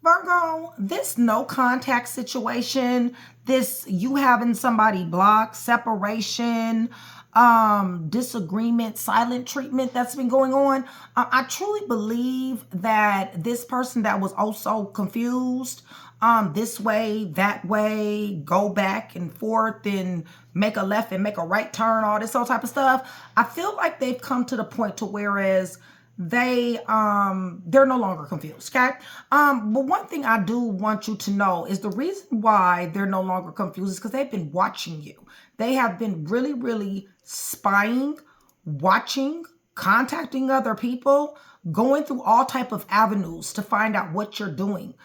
Virgo, this no contact situation, this you having somebody blocked, separation, disagreement, silent treatment that's been going on. I truly believe that this person that was also confused, this way, that way, go back and forth and make a left and make a right turn, all this all type of stuff. I feel like they've come to the point to whereas they're no longer confused. Okay. But one thing I do want you to know is the reason why they're no longer confused is because they've been watching you. They have been really, really spying, watching, contacting other people, going through all type of avenues to find out what you're doing.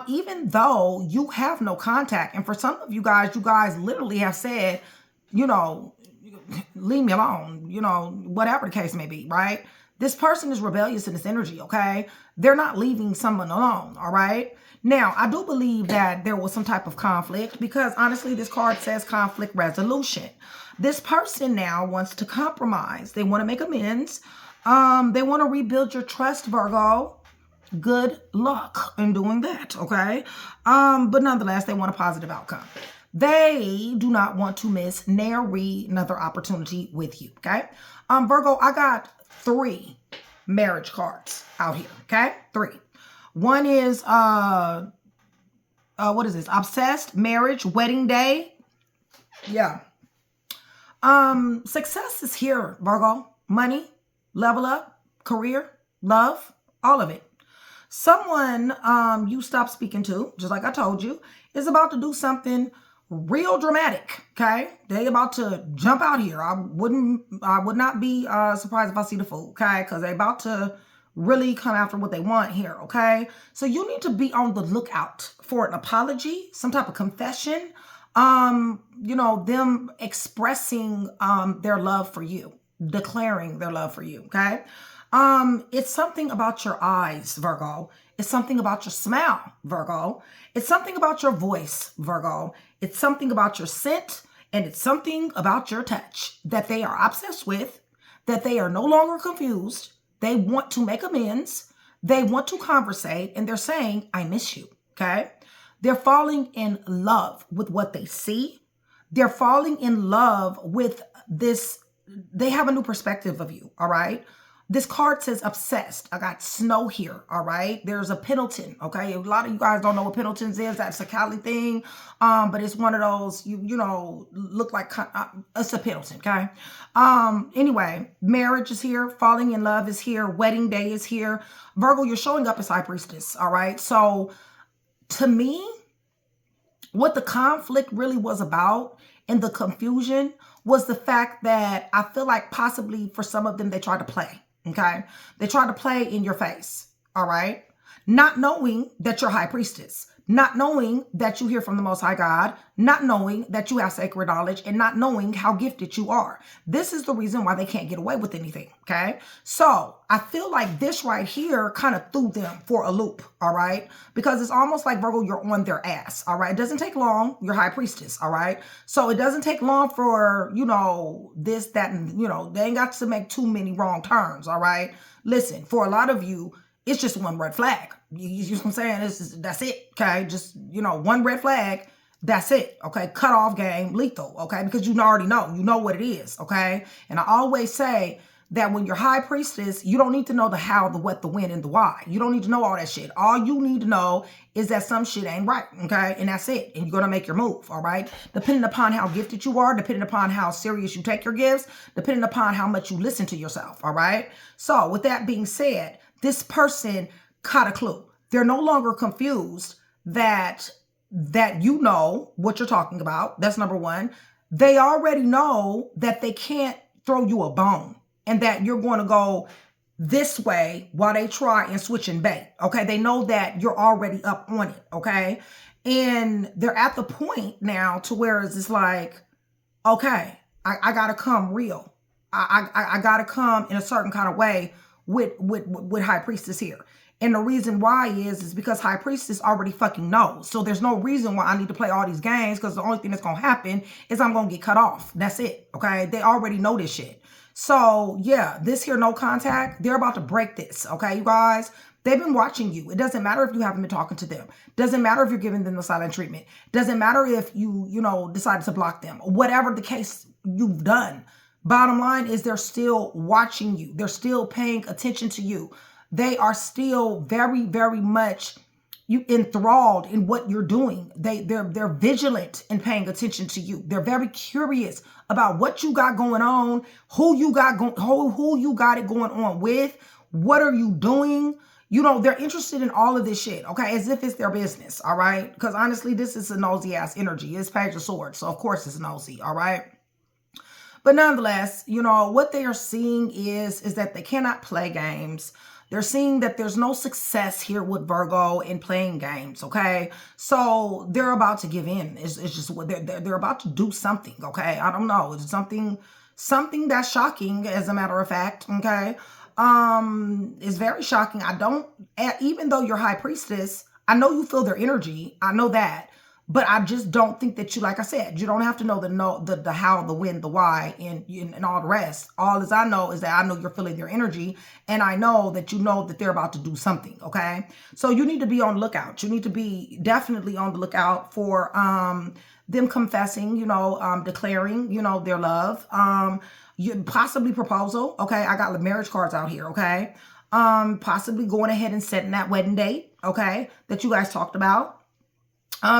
Even though you have no contact. And for some of you guys literally have said, you know, leave me alone, you know, whatever the case may be, right? This person is rebellious in this energy, okay? They're not leaving someone alone, all right? Now, I do believe that there was some type of conflict because honestly, this card says conflict resolution. This person now wants to compromise. They want to make amends. They want to rebuild your trust, Virgo. Good luck in doing that, okay? But nonetheless, they want a positive outcome. They do not want to miss nary another opportunity with you, okay? Virgo, I got 3 marriage cards out here, okay? 3. One is, what is this? Obsessed, marriage, wedding day. Yeah. Success is here, Virgo. Money, level up, career, love, all of it. Someone you stopped speaking to, just like I told you, is about to do something real dramatic, okay? They about to jump out here. I would not be surprised if I see the fool, okay? Because they about to really come after what they want here, okay? So you need to be on the lookout for an apology, some type of confession, you know, them expressing their love for you, declaring their love for you, okay? It's something about your eyes, Virgo. It's something about your smile, Virgo. It's something about your voice, Virgo. It's something about your scent, and it's something about your touch that they are obsessed with, that they are no longer confused. They want to make amends. They want to conversate, and they're saying, I miss you, okay? They're falling in love with what they see. They're falling in love with this. They have a new perspective of you, all right? This card says obsessed. I got snow here, all right? There's a Pendleton, okay? A lot of you guys don't know what Pendletons is. That's a Cali thing, but it's one of those, you know, look like, it's a Pendleton, okay? Anyway, marriage is here. Falling in love is here. Wedding day is here. Virgo, you're showing up as High Priestess, all right? So to me, what the conflict really was about and the confusion was the fact that I feel like possibly for some of them, they tried to play. Okay. They try to play in your face. All right. Not knowing that you're High Priestess, not knowing that you hear from the Most High God, not knowing that you have sacred knowledge, and not knowing how gifted you are. This is the reason why they can't get away with anything. Okay. So I feel like this right here kind of threw them for a loop. All right. Because it's almost like, Virgo, you're on their ass. All right. It doesn't take long. You're High Priestess. All right. So it doesn't take long for, you know, this, that, and, you know, they ain't got to make too many wrong turns. All right. Listen, for a lot of you, it's just one red flag. You know what I'm saying? That's it. Okay. Just, you know, one red flag. That's it. Okay. Cut off game, lethal. Okay. Because you already know. You know what it is. Okay. And I always say that when you're High Priestess, you don't need to know the how, the what, the when, and the why. You don't need to know all that shit. All you need to know is that some shit ain't right. Okay. And that's it. And you're going to make your move. All right. Depending upon how gifted you are, depending upon how serious you take your gifts, depending upon how much you listen to yourself. All right. So with that being said, this person caught a clue. They're no longer confused that you know what you're talking about. That's number one. They already know that they can't throw you a bone and that you're going to go this way while they try and switch and bait. Okay. They know that you're already up on it. Okay. And they're at the point now to where it's like, okay, I got to come real. I got to come in a certain kind of way with High Priestess here. And the reason why is because High Priestess already fucking knows. So there's no reason why I need to play all these games, because the only thing that's going to happen is I'm going to get cut off. That's it. Okay. They already know this shit. So yeah, this here no contact, they're about to break this. Okay, you guys, They've been watching you. It doesn't matter if you haven't been talking to them. Doesn't matter if you're giving them the silent treatment. Doesn't matter if you decided to block them. Whatever the case you've done. Bottom line is they're still watching you. They're still paying attention to you. They are still very, very much enthralled in what you're doing. They're vigilant in paying attention to you. They're very curious about what you got going on, who you got it going on with, what are you doing. They're interested in all of this shit, okay? As if it's their business, all right? Because honestly, this is a nosy ass energy. It's Page of Swords, so of course it's nosy, all right? But nonetheless, what they are seeing is that they cannot play games. They're seeing that there's no success here with Virgo in playing games, okay? So they're about to give in. It's just what they're about to do something, okay? I don't know. It's something that's shocking, as a matter of fact, okay? It's very shocking. Even though you're High Priestess, I know you feel their energy. I know that. But I just don't think that like I said, you don't have to know the how, the when, the why, and all the rest. All as I know is that I know you're feeling their energy, and I know that that they're about to do something, okay? So you need to be on the lookout. You need to be definitely on the lookout for them confessing, declaring, their love, possibly proposal, okay? I got the marriage cards out here, okay? Possibly going ahead and setting that wedding date, okay, that you guys talked about.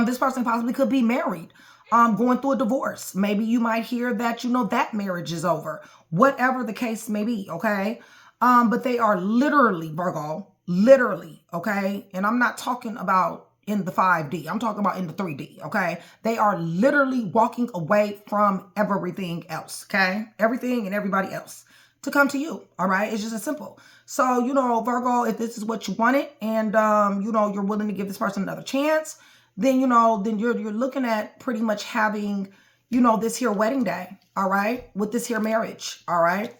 This person possibly could be married, going through a divorce. Maybe you might hear that, that marriage is over. Whatever the case may be, okay? But they are literally, Virgo, literally, okay? And I'm not talking about in the 5D. I'm talking about in the 3D, okay? They are literally walking away from everything else, okay? Everything and everybody else to come to you, all right? It's just as simple. So, Virgo, if this is what you wanted and, you're willing to give this person another chance, then you're looking at pretty much having, this here wedding day, all right, with this here marriage, all right.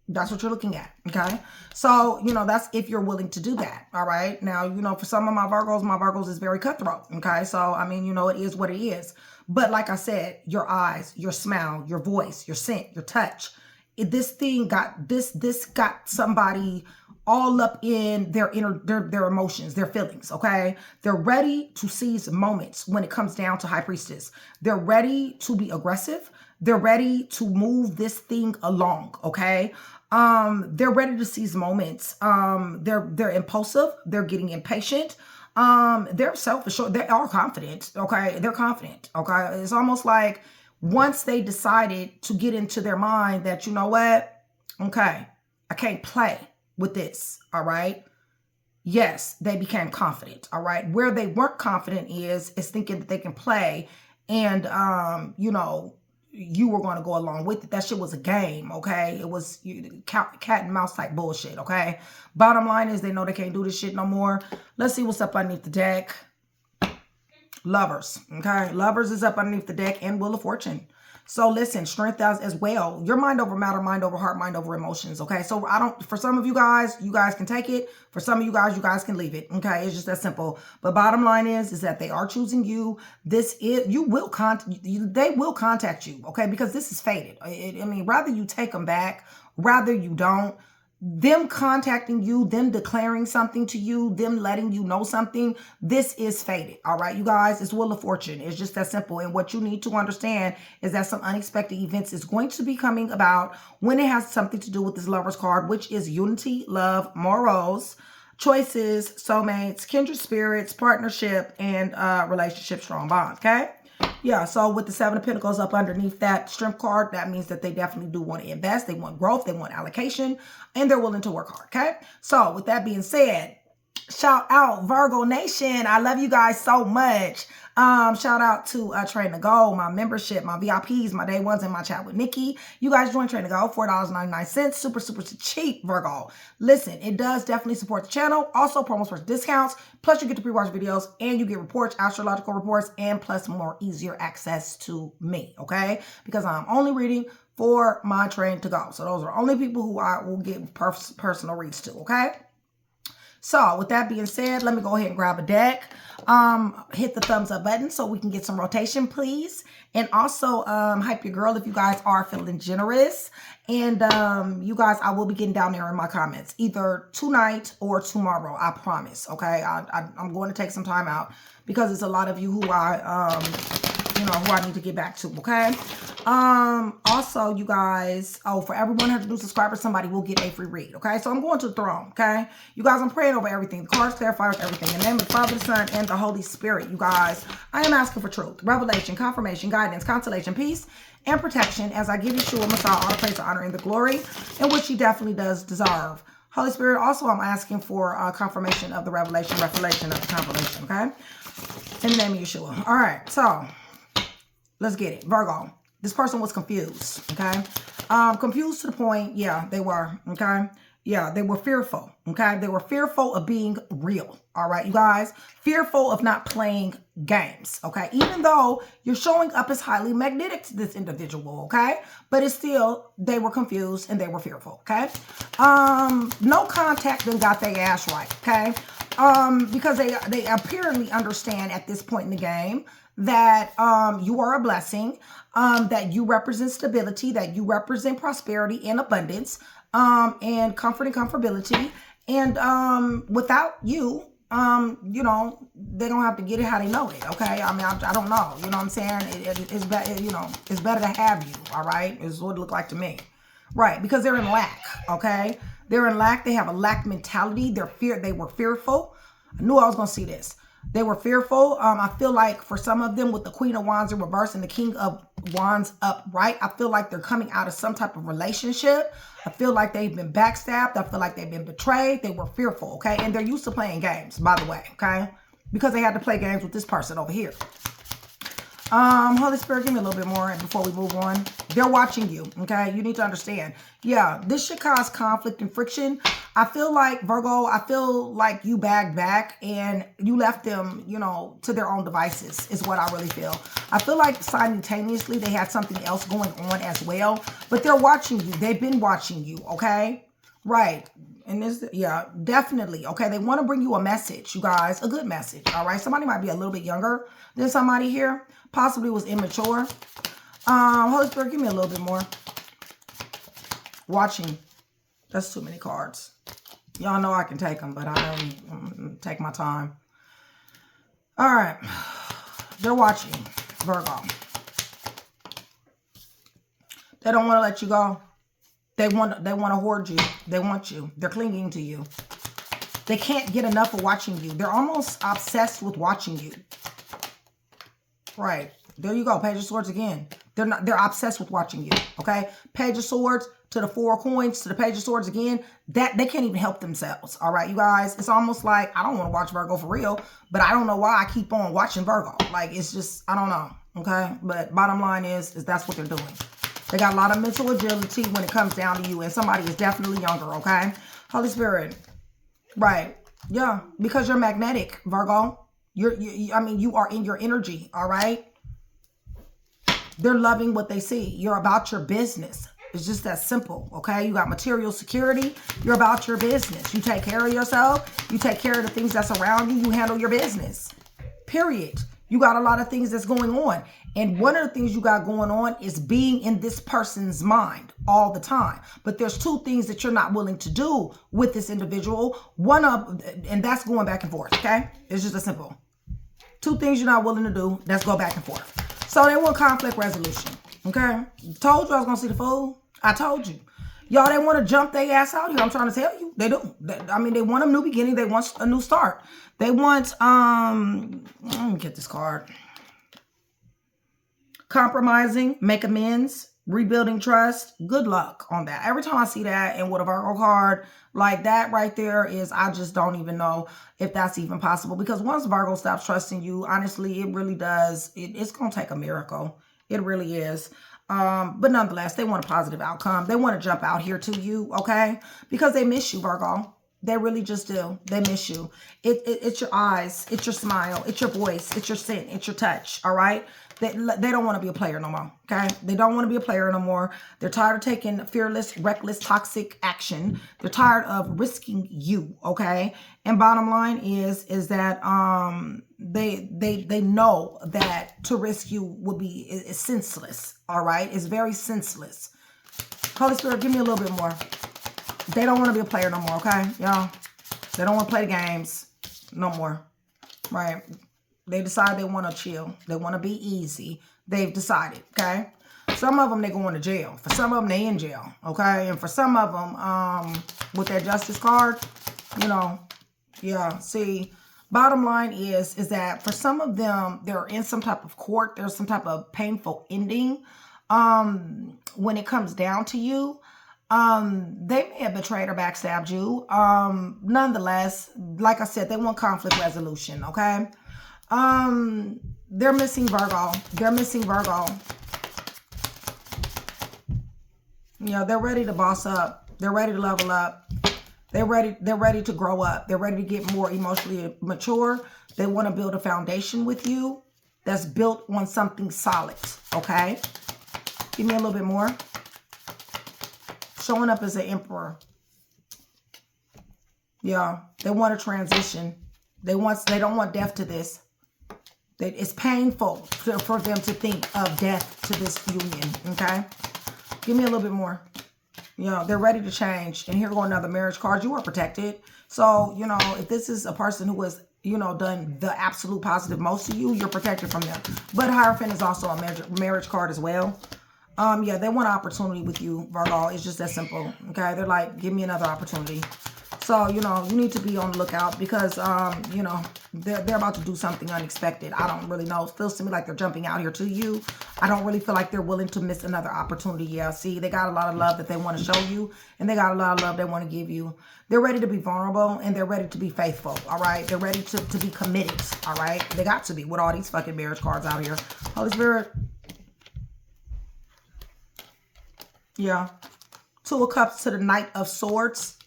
That's what you're looking at, okay? So, that's if you're willing to do that, all right? Now, for some of my Virgos is very cutthroat, okay? So, I mean, it is what it is. But like I said, your eyes, your smile, your voice, your scent, your touch, this got somebody all up in their emotions, their feelings, okay? They're ready to seize moments when it comes down to High Priestess. They're ready to be aggressive. They're ready to move this thing along, okay? They're ready to seize moments. They're impulsive. They're getting impatient. They're self-assured. They are confident, okay? They're confident, okay? It's almost like once they decided to get into their mind that, what? Okay, I can't play with this, all right? Yes, they became confident, all right? Where they weren't confident is thinking that they can play and, you were going to go along with it. That shit was a game, okay? It was cat and mouse type bullshit, okay? Bottom line is they know they can't do this shit no more. Let's see what's up underneath the deck. Lovers, okay? Lovers is up underneath the deck and Wheel of Fortune. So listen, strength as well. Your mind over matter, mind over heart, mind over emotions, okay? So for some of you guys can take it. For some of you guys can leave it, okay? It's just that simple. But bottom line is that they are choosing you. They will contact you, okay? Because this is fated. I mean, rather you take them back, rather you don't. Them contacting you, them declaring something to you, them letting you know something, this is fated, all right, you guys? It's Wheel of Fortune. It's just that simple. And what you need to understand is that some unexpected events is going to be coming about when it has something to do with this Lover's card, which is unity, love, morals, choices, soulmates, kindred spirits, partnership, and relationship, strong bonds, okay? Yeah, so with the 7 of Pentacles up underneath that strength card, that means that they definitely do want to invest. They want growth. They want allocation. And they're willing to work hard, okay? So with that being said, shout out Virgo Nation. I love you guys so much. Shout out to Train to Go, my membership, my VIPs, my day ones, and my chat with Nikki. You guys join Train to Go, $4.99. Super, super cheap, Virgo. Listen, it does definitely support the channel. Also, promos for discounts. Plus, you get to pre-watch videos, and you get reports, astrological reports, and plus more easier access to me, okay? Because I'm only reading for my Train to Go. So those are only people who I will give personal reads to, okay? So with that being said, let me go ahead and grab a deck. Hit the thumbs up button so we can get some rotation, please. And also hype your girl if you guys are feeling generous. And you guys, I will be getting down there in my comments either tonight or tomorrow. I promise. Okay, I'm going to take some time out because it's a lot of you who I who I need to get back to. Okay. Also, you guys, for every 100 new subscribers, somebody will get a free read. Okay, so I'm going to the throne. Okay, you guys, I'm praying over everything. The cards clarifies everything. In the name of the Father, the Son, and the Holy Spirit. You guys, I am asking for truth, revelation, confirmation, guidance, consolation, peace, and protection as I give Yeshua Messiah all the praise, honor, and the glory, in which he definitely does deserve. Holy Spirit, also I'm asking for confirmation of the revelation of the confirmation. Okay, in the name of Yeshua. All right, so let's get it. Virgo. This person was confused, okay? Confused to the point, yeah, they were, okay? Yeah, they were fearful, okay? They were fearful of being real, all right, you guys? Fearful of not playing games, okay? Even though you're showing up as highly magnetic to this individual, okay? But it's still, they were confused and they were fearful, okay? No contact then got their ass right, okay? Because they apparently understand at this point in the game that you are a blessing, that you represent stability, that you represent prosperity and abundance, and comfort and comfortability. And without you, you know, they don't have to get it how they know it, okay? I mean, I don't know, you know what I'm saying? It's better, you know, it's better to have you, all right? Is what it looked like to me. Right, because they're in lack, okay? They're in lack. They have a lack mentality. They were fearful. I knew I was going to see this. They were fearful. I feel like for some of them with the Queen of Wands in reverse and the King of Wands upright, I feel like they're coming out of some type of relationship. I feel like they've been backstabbed. I feel like they've been betrayed. They were fearful, okay? And they're used to playing games, by the way, okay? Because they had to play games with this person over here. Holy Spirit, give me a little bit more before we move on. They're watching you, okay? You need to understand. Yeah, this should cause conflict and friction. I feel like, Virgo, I feel like you bagged back and you left them, you know, to their own devices is what I really feel. I feel like simultaneously they had something else going on as well, but they're watching you. They've been watching you, okay? Right. And this, yeah, definitely. Okay, they want to bring you a message, you guys, a good message. All right, somebody might be a little bit younger than somebody here, possibly was immature. Holy Spirit, give me a little bit more. Watching. That's too many cards. Y'all know I can take them, but I don't take my time. All right, they're watching, Virgo. They don't want to let you go. They want to hoard you. They want you. They're clinging to you. They can't get enough of watching you. They're almost obsessed with watching you. Right. There you go. Page of Swords again. They're obsessed with watching you. Okay. Page of Swords to the Four of Coins to the Page of Swords again. That they can't even help themselves. All right, you guys. It's almost like I don't want to watch Virgo for real, but I don't know why I keep on watching Virgo. Like it's just I don't know. Okay. But bottom line is that's what they're doing. They got a lot of mental agility when it comes down to you. And somebody is definitely younger, okay? Holy Spirit. Right. Yeah. Because you're magnetic, Virgo. I mean, you are in your energy, all right? They're loving what they see. You're about your business. It's just that simple, okay? You got material security. You're about your business. You take care of yourself. You take care of the things that's around you. You handle your business. Period. You got a lot of things that's going on. And one of the things you got going on is being in this person's mind all the time. But there's two things that you're not willing to do with this individual. And that's going back and forth, okay? It's just a simple. Two things you're not willing to do, that's go back and forth. So they want conflict resolution, okay? Told you I was going to see the Fool. I told you. Y'all, they want to jump their ass out here. I'm trying to tell you. They do. I mean, they want a new beginning. They want a new start. They want, let me get this card. Compromising, make amends, rebuilding trust. Good luck on that. Every time I see that and with a Virgo card, like that right there is, I just don't even know if that's even possible. Because once Virgo stops trusting you, honestly, it really does. It's going to take a miracle. It really is. But nonetheless, they want a positive outcome. They want to jump out here to you, okay? Because they miss you, Virgo. They really just do. They miss you. It's your eyes. It's your smile. It's your voice. It's your scent. It's your touch. All right? They don't want to be a player no more. Okay? They don't want to be a player no more. They're tired of taking fearless, reckless, toxic action. They're tired of risking you. Okay? And bottom line is that they know that to risk you would be is senseless. All right? It's very senseless. Holy Spirit, give me a little bit more. They don't want to be a player no more, okay, y'all? They don't want to play the games no more, right? They decide they want to chill. They want to be easy. They've decided, okay? Some of them, they going to jail. For some of them, they in jail, okay? And for some of them, with that justice card, you know, yeah, see, bottom line is that for some of them, they're in some type of court. There's some type of painful ending when it comes down to you. They may have betrayed or backstabbed you. Nonetheless, like I said, they want conflict resolution, okay? They're missing Virgo. They're missing Virgo. You know, they're ready to boss up. They're ready to level up. They're ready to grow up. They're ready to get more emotionally mature. They want to build a foundation with you that's built on something solid, okay? Give me a little bit more. Showing up as an emperor. Yeah, they want a transition. They don't want death to this. It's painful for them to think of death to this union, okay? Give me a little bit more. You know, they're ready to change. And here go another marriage card. You are protected. So, you know, if this is a person who has, you know, done the absolute positive most to you, you're protected from them. But Hierophant is also a marriage card as well. Yeah, they want an opportunity with you, Virgo. It's just that simple, okay? They're like, give me another opportunity. So, you know, you need to be on the lookout because, you know, they're about to do something unexpected. I don't really know. It feels to me like they're jumping out here to you. I don't really feel like they're willing to miss another opportunity. Yeah, see, they got a lot of love that they want to show you, and they got a lot of love they want to give you. They're ready to be vulnerable, and they're ready to be faithful, all right? They're ready to be committed, all right? They got to be with all these fucking marriage cards out here. Holy Spirit. Yeah. Two of Cups to the Knight of Swords.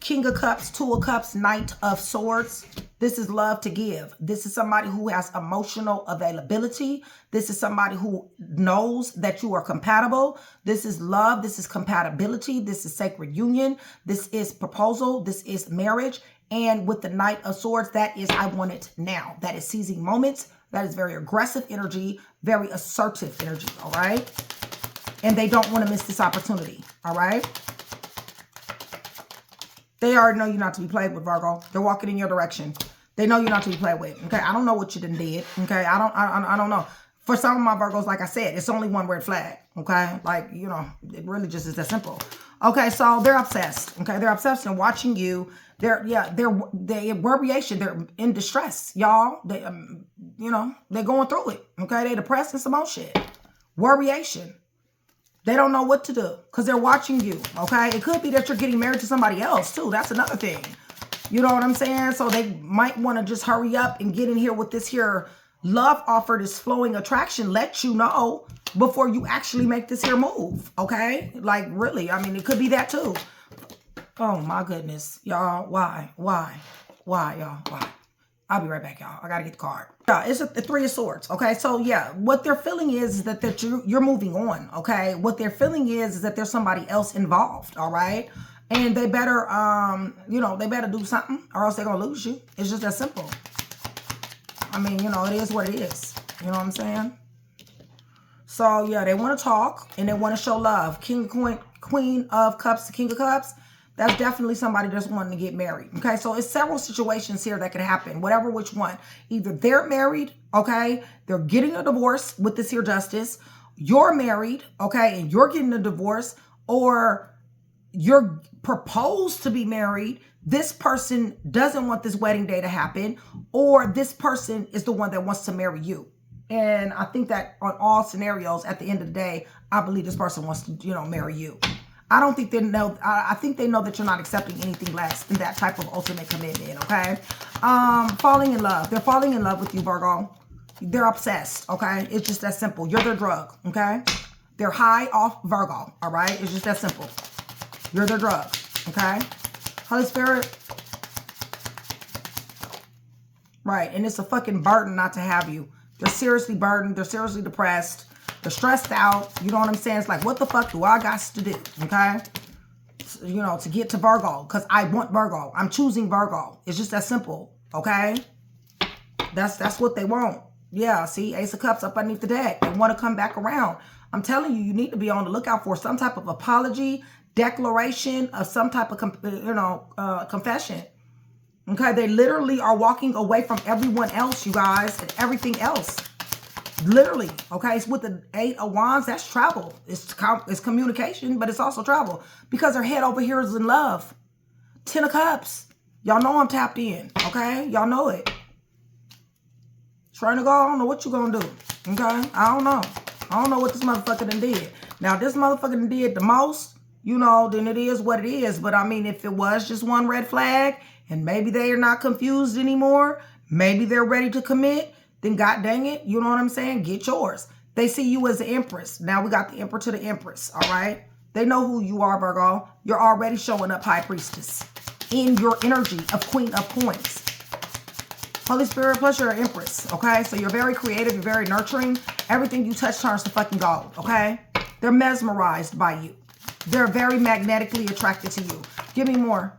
King of Cups, Two of Cups, Knight of Swords. This is love to give. This is somebody who has emotional availability. This is somebody who knows that you are compatible. This is love. This is compatibility. This is sacred union. This is proposal. This is marriage. And with the Knight of Swords, that is I want it now. That is seizing moments. That is very aggressive energy, very assertive energy, all right? And they don't want to miss this opportunity, all right? They already know you're not to be played with, Virgo. They're walking in your direction. They know you're not to be played with, okay? I don't know what you done did, okay? I don't know. For some of my Virgos, like I said, it's only one red flag, okay? Like, you know, it really just is that simple. Okay, so they're obsessed, okay? They're obsessed and watching you. They're worryation. They're in distress, y'all. They, you know, they're going through it, okay? They're depressed and some more shit. Worryation. They don't know what to do because they're watching you, okay? It could be that you're getting married to somebody else, too. That's another thing. You know what I'm saying? So they might want to just hurry up and get in here with this here love offer, this flowing attraction. Let you know before you actually make this here move, okay? Like, really. I mean, it could be that, too. Oh, my goodness. Y'all, why, y'all? Why? I'll be right back, y'all. I got to get the card. Yeah, it's the Three of Swords, okay? So, yeah, what they're feeling is that you're moving on, okay? What they're feeling is that there's somebody else involved, all right? And they better, you know, they better do something or else they're going to lose you. It's just that simple. I mean, you know, it is what it is. You know what I'm saying? So, yeah, they want to talk and they want to show love. Queen of Cups to King of Cups. That's definitely somebody that's wanting to get married. Okay, so it's several situations here that could happen. Whatever which one. Either they're married, okay, they're getting a divorce with this here justice. You're married, okay, and you're getting a divorce. Or you're proposed to be married. This person doesn't want this wedding day to happen. Or this person is the one that wants to marry you. And I think that on all scenarios, at the end of the day, I believe this person wants to, you know, marry you. I don't think they know. I think they know that you're not accepting anything less than that type of ultimate commitment, okay? Falling in love. They're falling in love with you, Virgo. They're obsessed, okay? It's just that simple. You're their drug, okay? They're high off Virgo, all right? It's just that simple. You're their drug, okay? Holy Spirit. Right. And it's a fucking burden not to have you. They're seriously burdened. They're seriously depressed. They're stressed out. You know what I'm saying? It's like, what the fuck do I got to do? Okay? You know, to get to Virgo. Because I want Virgo. I'm choosing Virgo. It's just that simple. Okay? That's what they want. Yeah, see? Ace of Cups up underneath the deck. They want to come back around. I'm telling you, you need to be on the lookout for some type of apology, declaration of some type of, confession. Okay? They literally are walking away from everyone else, you guys, and everything else. Literally, okay? It's with the 8 of Wands. That's travel. It's communication, but it's also travel. Because their head over here is in love. 10 of Cups. Y'all know I'm tapped in, okay? Y'all know it. Trying to go, I don't know what you gonna do, okay? I don't know. I don't know what this motherfucker done did. Now, if this motherfucker done did the most, you know, then it is what it is. But, I mean, if it was just one red flag, and maybe they are not confused anymore, maybe they're ready to commit, then god dang it, you know what I'm saying? Get yours. They see you as the Empress. Now we got the Emperor to the Empress, all right? They know who you are, Virgo. You're already showing up High Priestess in your energy of Queen of Coins. Holy Spirit plus you're an Empress, okay? So you're very creative. You're very nurturing. Everything you touch turns to fucking gold, okay? They're mesmerized by you. They're very magnetically attracted to you. Give me more.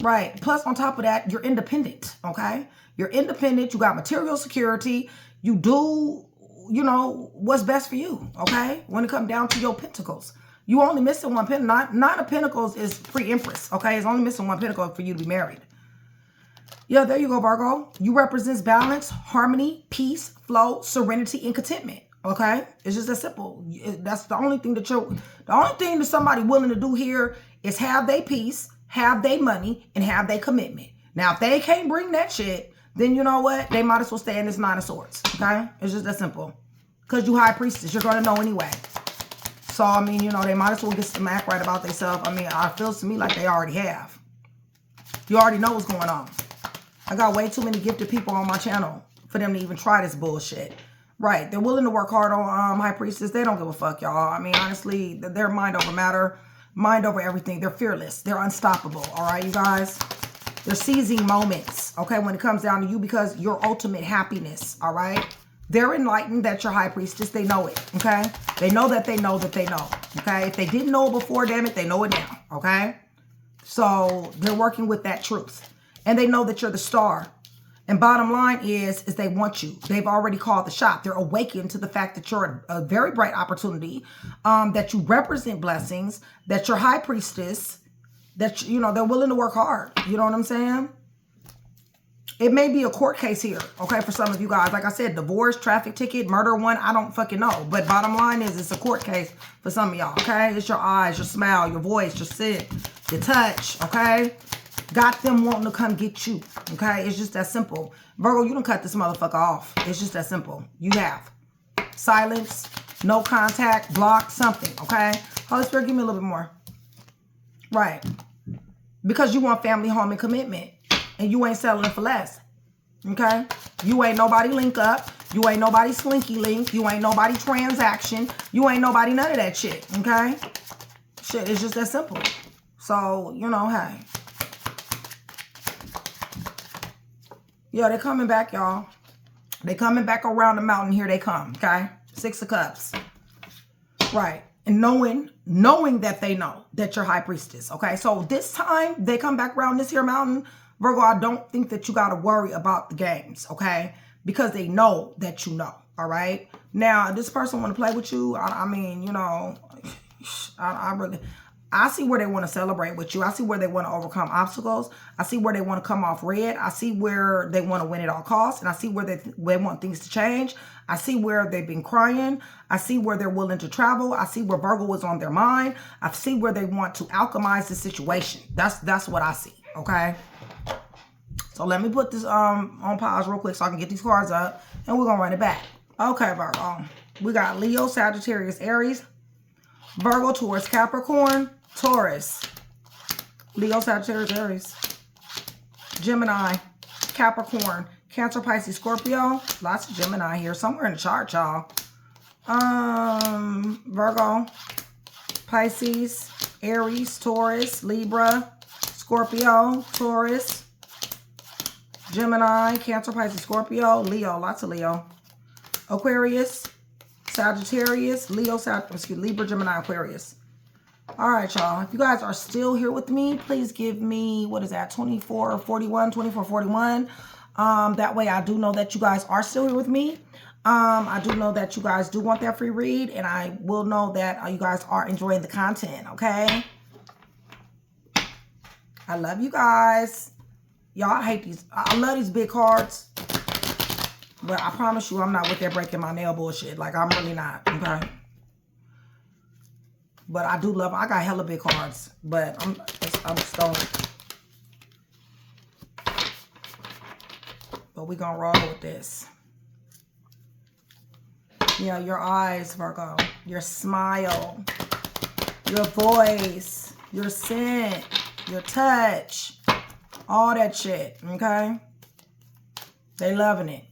Right. Plus, on top of that, you're independent, okay? You're independent. You got material security. You do, you know, what's best for you, okay? When it comes down to your pentacles. You only missing one pentacle. Nine of Pentacles is pre-Empress, okay? It's only missing one pentacle for you to be married. Yeah, there you go, Virgo. You represents balance, harmony, peace, flow, serenity, and contentment, okay? It's just that simple. That's the only thing that somebody willing to do here is have their peace, have their money, and have their commitment. Now, if they can't bring that shit, then you know what? They might as well stay in this 9 of Swords, okay? It's just that simple. Because you High Priestess, you're going to know anyway. So, I mean, you know, they might as well get some act right about themselves. I mean, it feels to me like they already have. You already know what's going on. I got way too many gifted people on my channel for them to even try this bullshit. Right. They're willing to work hard on High Priestess. They don't give a fuck, y'all. I mean, honestly, they're mind over matter. Mind over everything. They're fearless. They're unstoppable. All right, you guys? They're seizing moments, okay, when it comes down to you because your ultimate happiness, all right? They're enlightened that you're High Priestess. They know it, okay? They know that they know that they know, okay? If they didn't know it before, damn it, they know it now, okay? So they're working with that truth. And they know that you're the star. And bottom line is they want you. They've already called the shot. They're awakened to the fact that you're a very bright opportunity, that you represent blessings, that you're High Priestess, that, you know, they're willing to work hard. You know what I'm saying? It may be a court case here, okay, for some of you guys. Like I said, divorce, traffic ticket, murder one, I don't fucking know. But bottom line is it's a court case for some of y'all, okay? It's your eyes, your smile, your voice, your scent, your touch, okay? Got them wanting to come get you, okay? It's just that simple. Virgo, you done cut this motherfucker off. It's just that simple. You have. Silence, no contact, block, something, okay? Holy Spirit, give me a little bit more. Right. Because you want family, home, and commitment. And you ain't settling for less. Okay? You ain't nobody link up. You ain't nobody slinky link. You ain't nobody transaction. You ain't nobody none of that shit. Okay? Shit, it's just that simple. So, you know, hey. Yeah, they're coming back, y'all. They coming back around the mountain. Here they come. Okay? 6 of Cups. Right. And knowing that they know that you're High Priestess. Okay? So this time, they come back around this here mountain. Virgo, I don't think that you got to worry about the games, okay? Because they know that you know, all right? Now, this person want to play with you. I mean, you know, I see where they want to celebrate with you. I see where they want to overcome obstacles. I see where they want to come off red. I see where they want to win at all costs. And I see where they want things to change. I see where they've been crying. I see where they're willing to travel. I see where Virgo is on their mind. I see where they want to alchemize the situation. That's what I see, okay? So let me put this on pause real quick so I can get these cards up. And we're going to run it back. Okay, Virgo. We got Leo, Sagittarius, Aries. Virgo, Taurus, Capricorn, Taurus. Leo, Sagittarius, Aries. Gemini, Capricorn, Cancer, Pisces, Scorpio. Lots of Gemini here. Somewhere in the chart, y'all. Virgo, Pisces, Aries, Taurus, Libra, Scorpio, Taurus, Gemini, Cancer, Pisces, Scorpio, Leo, lots of Leo, Aquarius, Sagittarius, Leo, Libra, Gemini, Aquarius. All right, y'all. If you guys are still here with me, please give me, what is that, 2441, 2441. That way I do know that you guys are still here with me. I do know that you guys do want that free read, and I will know that you guys are enjoying the content, okay? I love you guys. Y'all, I hate these. I love these big cards, but I promise you I'm not with that breaking my nail bullshit. Like, I'm really not, okay? But I do love them. I got hella big cards, but I'm stoned. But we gonna roll with this. Yeah, your eyes, Virgo. Your smile. Your voice. Your scent. Your touch. All that shit, okay? They loving it.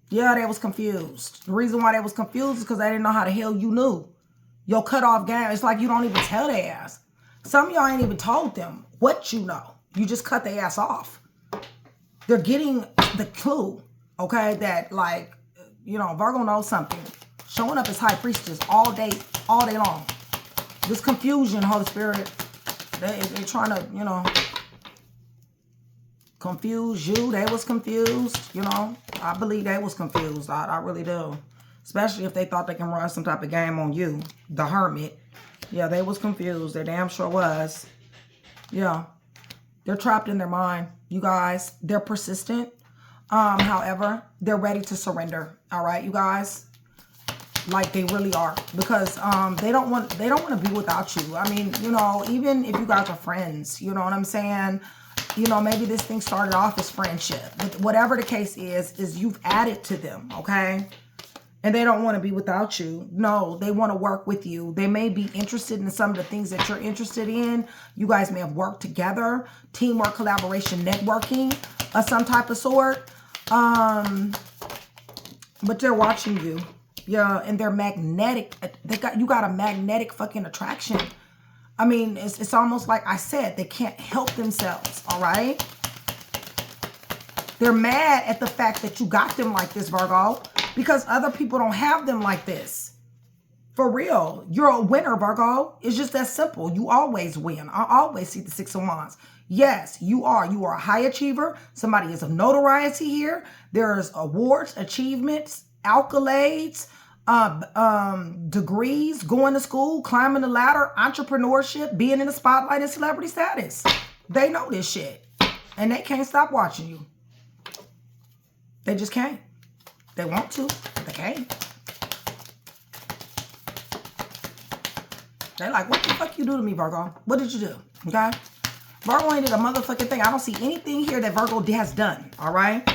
Yeah, they was confused. The reason why they was confused is because they didn't know how the hell you knew. Your cutoff game, it's like you don't even tell their ass. Some of y'all ain't even told them what you know. You just cut their ass off. They're getting the clue, okay, that like, you know, Virgo knows something. Showing up as High Priestess all day long. This confusion, Holy Spirit, they're trying to, you know, confuse you. They was confused, you know. I believe they was confused. I really do. Especially if they thought they can run some type of game on you. The Hermit. Yeah, they was confused. They damn sure was. Yeah. They're trapped in their mind. You guys, they're persistent. However, they're ready to surrender. All right, you guys? Like they really are. Because they don't want to be without you. I mean, you know, even if you guys are friends, you know what I'm saying? You know, maybe this thing started off as friendship. But whatever the case is you've added to them, okay? And they don't want to be without you. No, they want to work with you. They may be interested in some of the things that you're interested in. You guys may have worked together. Teamwork, collaboration, networking of some type of sort. But they're watching you. Yeah, and they're magnetic. You got a magnetic fucking attraction. I mean, it's almost like I said, they can't help themselves, all right? They're mad at the fact that you got them like this, Virgo. Because other people don't have them like this. For real. You're a winner, Virgo. It's just that simple. You always win. I always see the Six of Wands. Yes, you are. You are a high achiever. Somebody is of notoriety here. There's awards, achievements, accolades, degrees, going to school, climbing the ladder, entrepreneurship, being in the spotlight, and celebrity status. They know this shit. And they can't stop watching you. They just can't. They want to, but they can't. They're like, what the fuck you do to me, Virgo? What did you do? Okay? Virgo ain't did a motherfucking thing. I don't see anything here that Virgo has done, all right?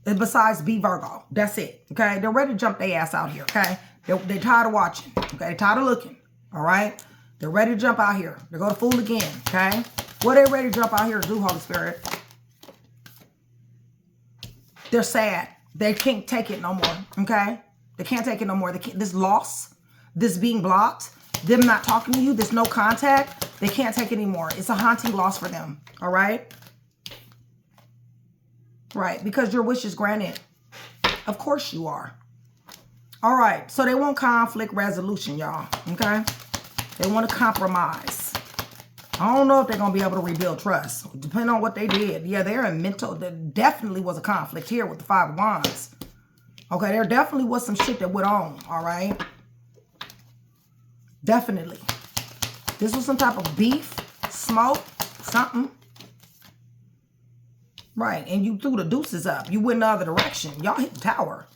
Besides be Virgo. That's it, okay? They're ready to jump their ass out here, okay? They're tired of watching, okay? They're tired of looking, all right? They're ready to jump out here. They're going to fool again, okay? What are they ready to jump out here to do, Holy Spirit? They're sad. They can't take it no more, okay? They can't take it no more. This loss, this being blocked, them not talking to you, this no contact, they can't take it anymore. It's a haunting loss for them, all right? Right, because your wish is granted. Of course you are. All right, so they want conflict resolution, y'all, okay? They want to compromise. I don't know if they're going to be able to rebuild trust. Depending on what they did. Yeah, they're in mental. There definitely was a conflict here with the Five of Wands. Okay, there definitely was some shit that went on. All right? Definitely. This was some type of beef, smoke, something. Right, and you threw the deuces up. You went the other direction. Y'all hit the tower.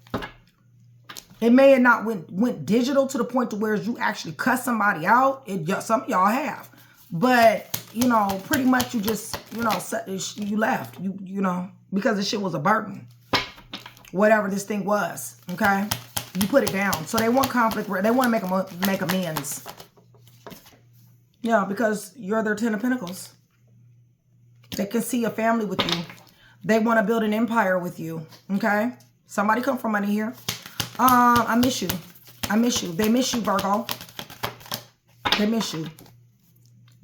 It may have not went digital to the point to where you actually cut somebody out. Some of y'all have. But, you know, pretty much you just, you know, you left. You know, because the shit was a burden. Whatever this thing was, okay? You put it down. So they want conflict. They want to make amends. Yeah, because you're their 10 of Pentacles. They can see a family with you. They want to build an empire with you, okay? Somebody come for money here. I miss you. I miss you. They miss you, Virgo. They miss you.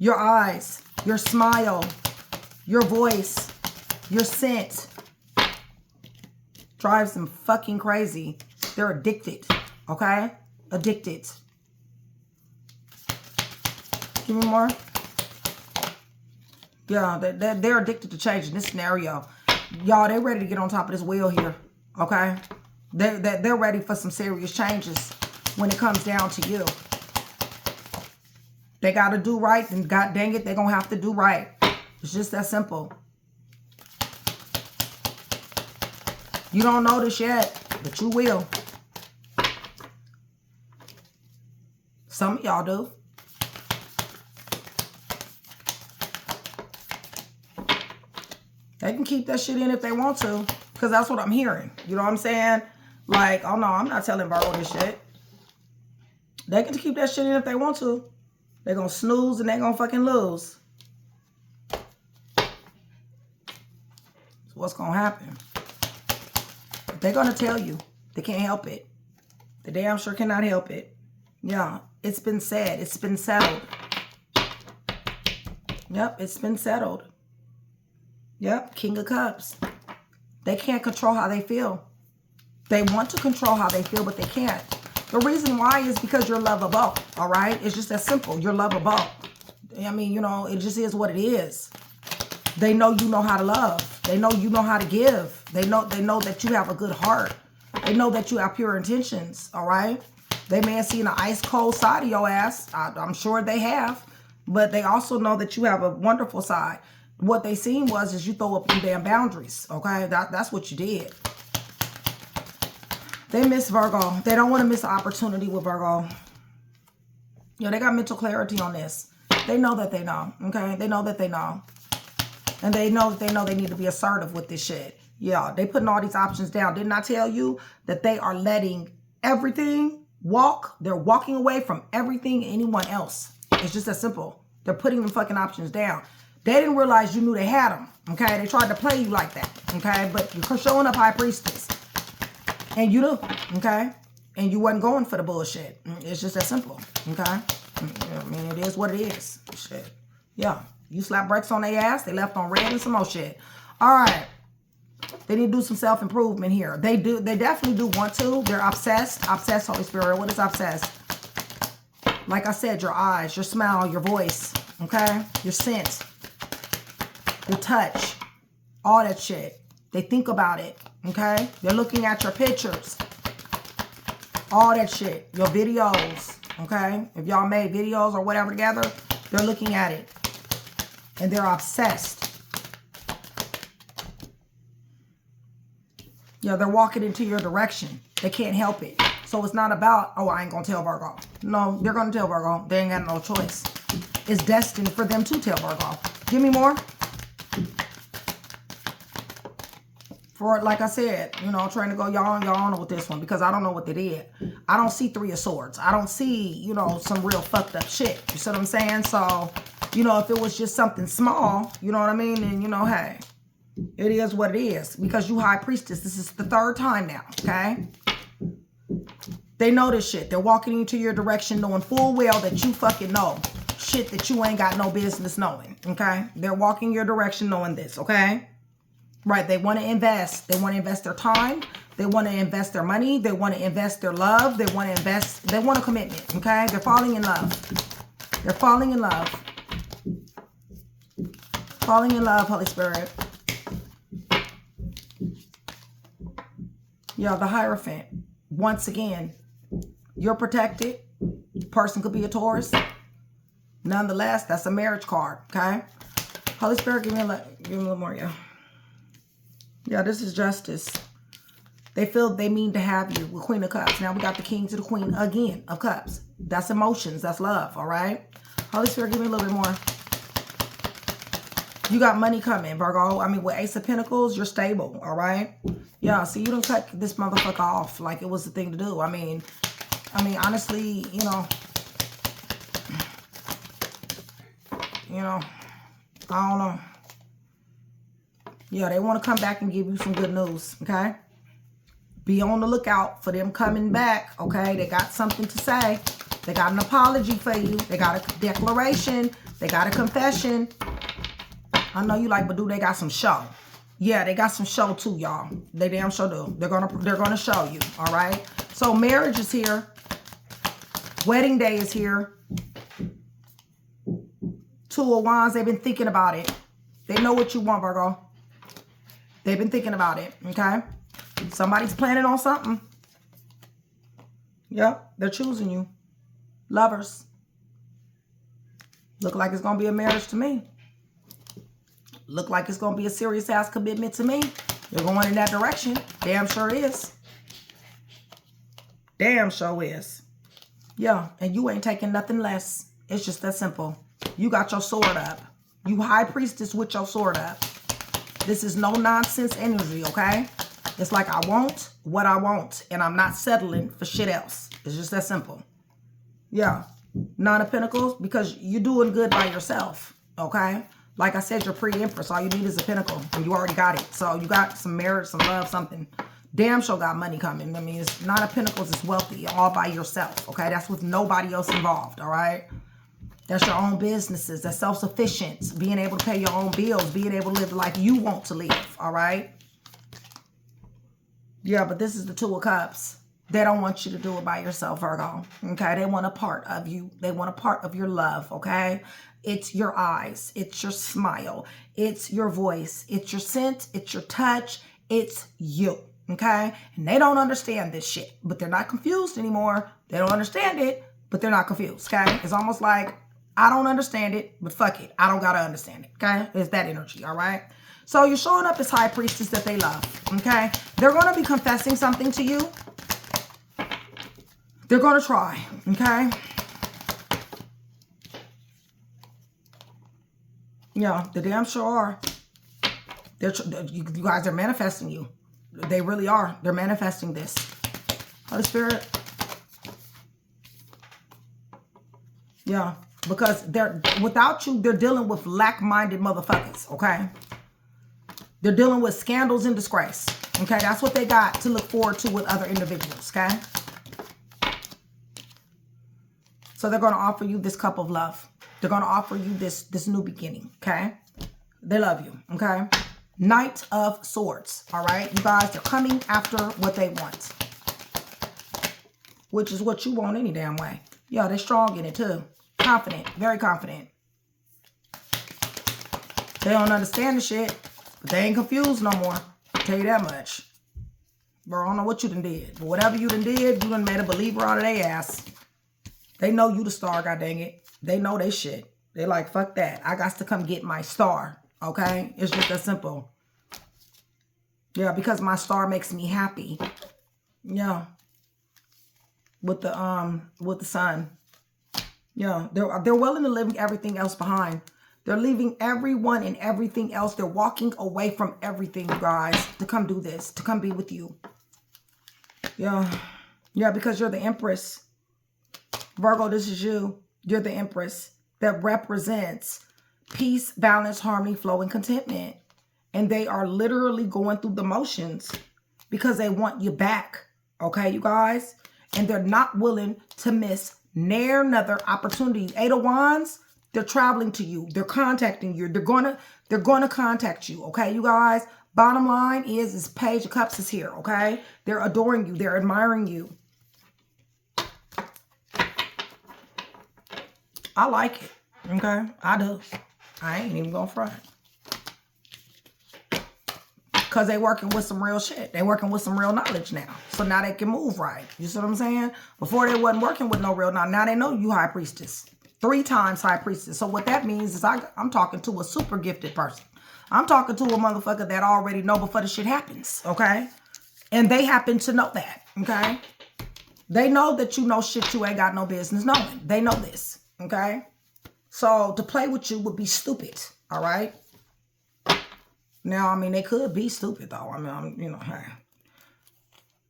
Your eyes, your smile, Your voice, your scent drives them fucking crazy. They're addicted, okay? Addicted. Give me more. Yeah, they're addicted to change in this scenario. Y'all, they're ready to get on top of this wheel here, okay? They're ready for some serious changes when it comes down to you. They got to do right, and god dang it, they're going to have to do right. It's just that simple. You don't know this yet, but you will. Some of y'all do. They can keep that shit in if they want to, because that's what I'm hearing. You know what I'm saying? Like, oh no, I'm not telling Virgo this shit. They can keep that shit in if they want to. They're going to snooze and they're going to fucking lose. So what's going to happen? They're going to tell you. They can't help it. They damn sure cannot help it. Yeah, it's been said. It's been settled. Yep, it's been settled. Yep, King of Cups. They can't control how they feel. They want to control how they feel, but they can't. The reason why is because you're lovable, all right? It's just that simple. You're lovable. I mean, you know, it just is what it is. They know you know how to love. They know you know how to give. They know that you have a good heart. They know that you have pure intentions, all right? They may have seen an ice cold side of your ass. I'm sure they have. But they also know that you have a wonderful side. What they seen is you throw up your damn boundaries, okay? That's what you did. They miss Virgo. They don't want to miss an opportunity with Virgo. You know, they got mental clarity on this. They know that they know, okay? They know that they know. And they know that they need to be assertive with this shit. Yeah, they putting all these options down. Didn't I tell you that they are letting everything walk? They're walking away from everything and anyone else. It's just that simple. They're putting them fucking options down. They didn't realize you knew they had them, okay? They tried to play you like that, okay? But you're showing up High Priestess. And you do, okay? And you wasn't going for the bullshit. It's just that simple, okay? I mean, it is what it is. Shit. Yeah. You slap brakes on their ass. They left on red and some more shit. All right. They need to do some self-improvement here. They do. They definitely do want to. They're obsessed. Obsessed, Holy Spirit. What is obsessed? Like I said, your eyes, your smile, your voice, okay? Your scent, your touch, all that shit. They think about it, okay? They're looking at your pictures, all that shit, your videos, okay? If y'all made videos or whatever together, they're looking at it. And they're obsessed. Yeah, they're walking into your direction. They can't help it. So it's not about, oh, I ain't going to tell Virgo. No, they're going to tell Virgo. They ain't got no choice. It's destined for them to tell Virgo. Give me more. For, like I said, you know, trying to go y'all on with this one because I don't know what they did. I don't see Three of Swords. I don't see, you know, some real fucked up shit. You see what I'm saying? So, you know, if it was just something small, you know what I mean? Then, you know, hey, it is what it is. Because you High Priestess, this is the third time now, okay? They know this shit. They're walking into your direction knowing full well that you fucking know shit that you ain't got no business knowing, okay? They're walking your direction knowing this, okay? Right, they want to invest. They want to invest their time. They want to invest their money. They want to invest their love. They want to invest. They want a commitment, okay? They're falling in love. They're falling in love. Falling in love, Holy Spirit. Yeah, the Hierophant. Once again, you're protected. Person could be a Taurus. Nonetheless, that's a marriage card, okay? Holy Spirit, give me a little more, yeah. Yeah, this is justice. They feel they mean to have you with Queen of Cups. Now we got the King to the Queen again of Cups. That's emotions. That's love, all right? Holy Spirit, give me a little bit more. You got money coming, Virgo. I mean, with Ace of Pentacles, you're stable, all right? Yeah, see, you don't cut this motherfucker off like it was the thing to do. I mean, honestly, you know, I don't know. Yeah, they want to come back and give you some good news, okay? Be on the lookout for them coming back, okay? They got something to say. They got an apology for you. They got a declaration. They got a confession. I know you like, but do they got some show? Yeah, they got some show too, y'all. They damn sure do. They're gonna show you, all right? So marriage is here. Wedding day is here. Two of Wands, they've been thinking about it. They know what you want, Virgo. They've been thinking about it, okay? Somebody's planning on something. Yep, they're choosing you. Lovers. Look like it's going to be a marriage to me. Look like it's going to be a serious-ass commitment to me. You're going in that direction. Damn sure is. Damn sure is. Yeah, and you ain't taking nothing less. It's just that simple. You got your sword up. You high priestess with your sword up. This is no nonsense energy, okay? It's like I want what I want, and I'm not settling for shit else. It's just that simple. Yeah. Nine of Pentacles, because you're doing good by yourself, okay? Like I said, you're pre-empress. All you need is a pentacle, and you already got it. So you got some marriage, some love, something. Damn sure got money coming. I mean, it's Nine of Pentacles is wealthy all by yourself, okay? That's with nobody else involved, all right? That's your own businesses. That's self-sufficient. Being able to pay your own bills. Being able to live the life you want to live, all right? Yeah, but this is the Two of Cups. They don't want you to do it by yourself, Virgo. Okay? They want a part of you. They want a part of your love, okay? It's your eyes. It's your smile. It's your voice. It's your scent. It's your touch. It's you, okay? And they don't understand this shit, but they're not confused anymore. They don't understand it, but they're not confused, okay? It's almost like, I don't understand it, but fuck it. I don't gotta understand it, okay? It's that energy, all right? So you're showing up as high priestess that they love, okay? They're going to be confessing something to you. They're going to try, okay? Yeah, they damn sure are. You guys are manifesting you. They really are. They're manifesting this. Holy Spirit. Yeah, because without you, they're dealing with lack-minded motherfuckers, okay? They're dealing with scandals and disgrace. Okay, that's what they got to look forward to with other individuals, okay? So they're going to offer you this cup of love. They're going to offer you this new beginning, okay? They love you, okay? Knight of Swords, all right? You guys, they're coming after what they want, which is what you want any damn way. Yeah, they're strong in it too. Confident, very confident. They don't understand the shit. But they ain't confused no more. I'll tell you that much. Bro, I don't know what you done did. But whatever you done did, you done made a believer out of their ass. They know you the star, god dang it. They know they shit. They like, fuck that. I got to come get my star. Okay? It's just that simple. Yeah, because my star makes me happy. Yeah. With the sun. Yeah. They're willing to leave everything else behind. They're leaving everyone and everything else. They're walking away from everything, you guys, to come do this, to come be with you. Yeah. Yeah, because you're the Empress. Virgo, this is you. You're the Empress that represents peace, balance, harmony, flow, and contentment. And they are literally going through the motions because they want you back. Okay, you guys? And they're not willing to miss near another opportunity. Eight of Wands. They're traveling to you. They're contacting you. They're gonna contact you. Okay, you guys. Bottom line is Page of Cups is here. Okay, they're adoring you. They're admiring you. I like it. Okay, I do. I ain't even gonna front. Because they working with some real shit. They working with some real knowledge now. So now they can move right. You see what I'm saying? Before they wasn't working with no real knowledge. Now they know you high priestess. 3 times high priestess. So what that means is I'm talking to a super gifted person. I'm talking to a motherfucker that already know before the shit happens. Okay? And they happen to know that. Okay? They know that you know shit you ain't got no business knowing. They know this. Okay? So to play with you would be stupid. All right? Now, I mean, they could be stupid, though. I mean, you know, hey.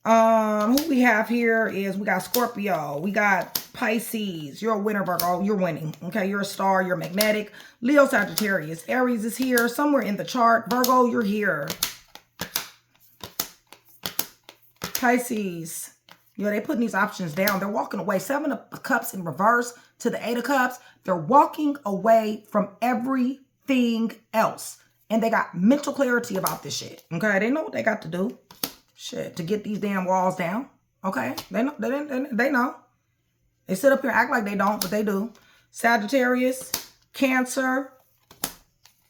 Who we have here is we got Scorpio. We got Pisces. You're a winner, Virgo. You're winning. Okay, you're a star. You're magnetic. Leo, Sagittarius. Aries is here somewhere in the chart. Virgo, you're here. Pisces. Yeah, they putting these options down. They're walking away. 7 of Cups in reverse to the 8 of Cups. They're walking away from every everything else. And they got mental clarity about this shit. Okay, they know what they got to do. Shit, to get these damn walls down. Okay, they know. They know. They sit up here and act like they don't, but they do. Sagittarius, Cancer,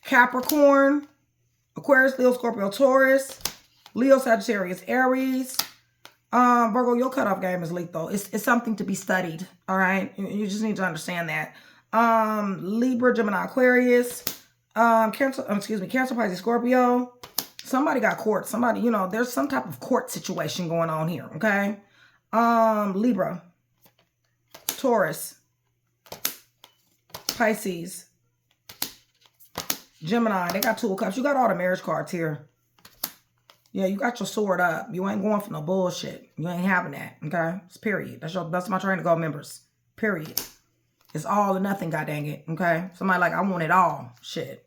Capricorn, Aquarius, Leo, Scorpio, Taurus, Leo, Sagittarius, Aries. Virgo, your cutoff game is lethal. It's something to be studied. All right, you just need to understand that. Libra, Gemini, Aquarius, Cancer, Pisces, Scorpio. Somebody got court. Somebody, you know, there's some type of court situation going on here. Okay. Libra, Taurus, Pisces, Gemini. They got Two of Cups. You got all the marriage cards here. Yeah, you got your sword up. You ain't going for no bullshit. You ain't having that. Okay. It's period. That's my Train to Go members. Period. It's all or nothing, god dang it. Okay. Somebody like, I want it all. Shit.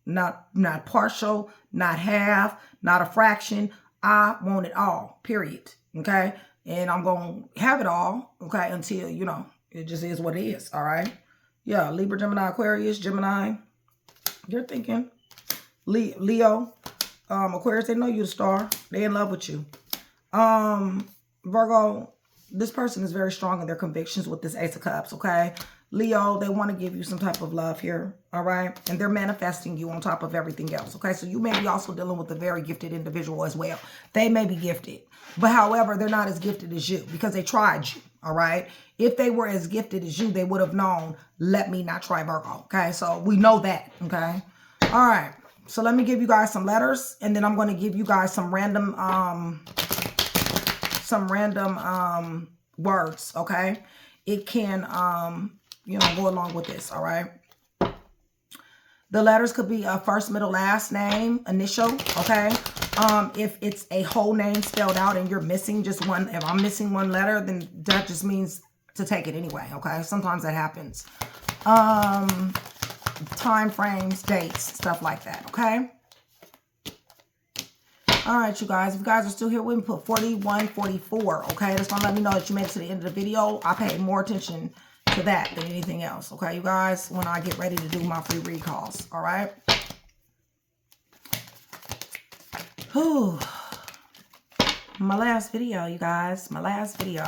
Not partial, not half, not a fraction. I want it all. Period. Okay. And I'm going to have it all. Okay. Until, you know, it just is what it is. All right. Yeah. Libra, Gemini, Aquarius, Gemini. You're thinking. Leo, Aquarius, they know you're the star. They in love with you. Virgo, this person is very strong in their convictions with this Ace of Cups. Okay. Leo, they want to give you some type of love here, all right? And they're manifesting you on top of everything else, okay? So you may be also dealing with a very gifted individual as well. They may be gifted, but however, they're not as gifted as you because they tried you, all right? If they were as gifted as you, they would have known, let me not try Virgo, okay? So we know that, okay? All right, so let me give you guys some letters, and then I'm going to give you guys some random words, okay? It can, you know, go along with this, all right? The letters could be a first, middle, last name, initial, okay? If it's a whole name spelled out and you're missing just one, if I'm missing one letter, then that just means to take it anyway, okay? Sometimes that happens. Time frames, dates, stuff like that, okay? All right, you guys. If you guys are still here, we can put 4144, okay? That's going to let me know that you made it to the end of the video. I pay more attention to that than anything else, okay, you guys, when I get ready to do my free read calls, all right? Whew. My last video, you guys, my last video.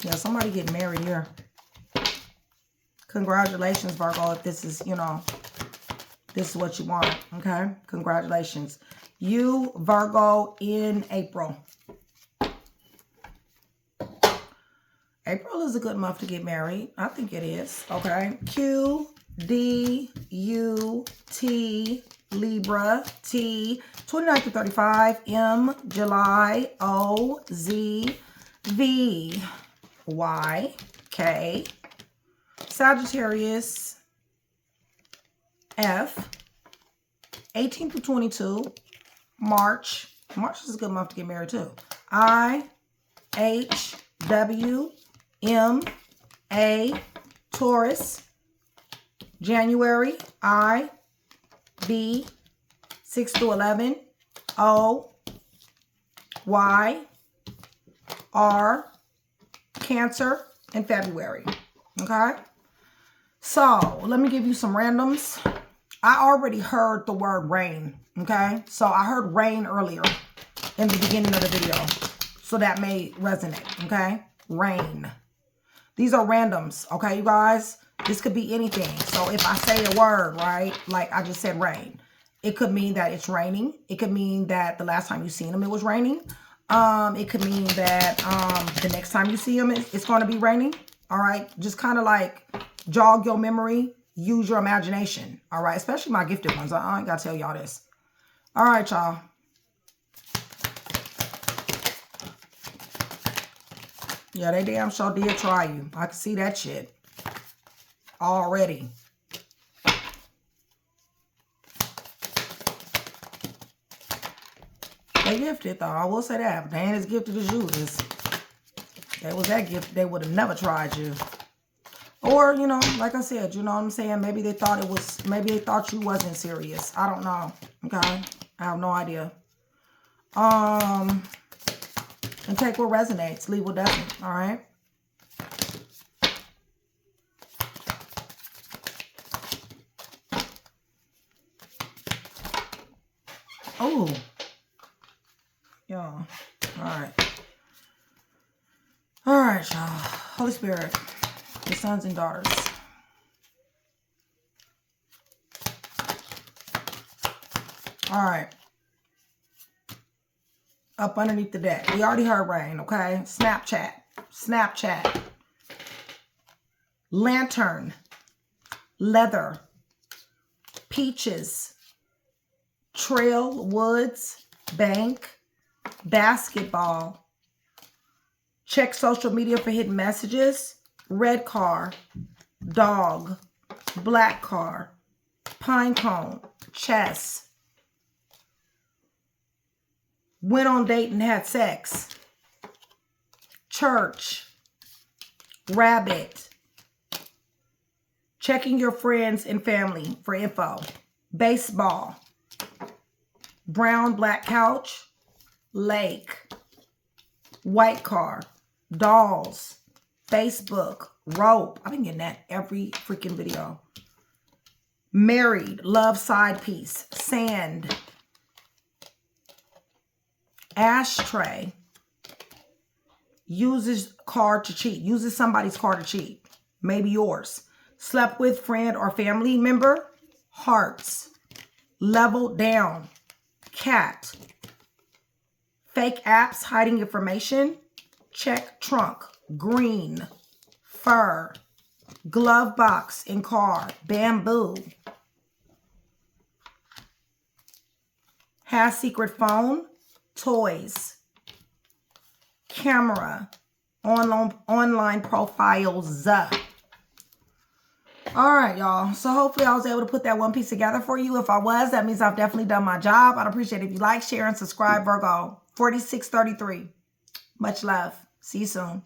Yeah, somebody getting married here. Congratulations, Virgo, if this is, you know, this is what you want, okay? Congratulations. You, Virgo, in April. April is a good month to get married. I think it is, okay? Q, D, U, T, Libra, T, 29 to 35, M, July, O, Z, V, Y, K, Sagittarius, F, 18 to 22, March. March is a good month to get married too. I, H, W, M, A, Taurus. January, I, B, 6 to 11, O, Y, R, Cancer, and February. Okay? So, let me give you some randoms. I already heard the word rain. Okay? So, I heard rain earlier in the beginning of the video. So, that may resonate. Okay? Rain. These are randoms. Okay, you guys? This could be anything. So, if I say a word, right? Like I just said rain. It could mean that it's raining. It could mean that the last time you seen them, it was raining. It could mean that the next time you see them, it's going to be raining. All right? Just kind of like jog your memory. Use your imagination. All right? Especially my gifted ones. I ain't got to tell y'all this. All right, y'all. Yeah, they damn sure did try you. I can see that shit already. They gifted, though. I will say that. But they ain't as gifted as you is. If they was that gifted, they would have never tried you. Or, you know, like I said, you know what I'm saying? Maybe they thought it was, maybe they thought you wasn't serious. I don't know. Okay? I have no idea. And take what resonates. Leave what doesn't. All right? Oh. Y'all. All right. All right, y'all. Holy Spirit. Your sons and daughters. All right. Up underneath the deck. We already heard rain, okay? Snapchat. Snapchat. Lantern. Leather. Peaches. Trail. Woods. Bank. Basketball. Check social media for hidden messages. Red car. Dog. Black car. Pine cone. Chess. Went on date and had sex. Church. Rabbit. Checking your friends and family for info. Baseball. Brown, black couch. Lake. White car. Dolls. Facebook. Rope. I've been getting that every freaking video. Married. Love side piece. Sand. Ashtray. Uses card to cheat. Uses somebody's card to cheat. Maybe yours. Slept with friend or family member. Hearts. Level down. Cat. Fake apps hiding information. Check trunk. Green. Fur. Glove box in car. Bamboo. Has secret phone. Toys. Camera. Online profiles. All right, y'all. So hopefully I was able to put that one piece together for you. If I was, that means I've definitely done my job. I'd appreciate it if you like, share, and subscribe. Virgo 4633. Much love. See you soon.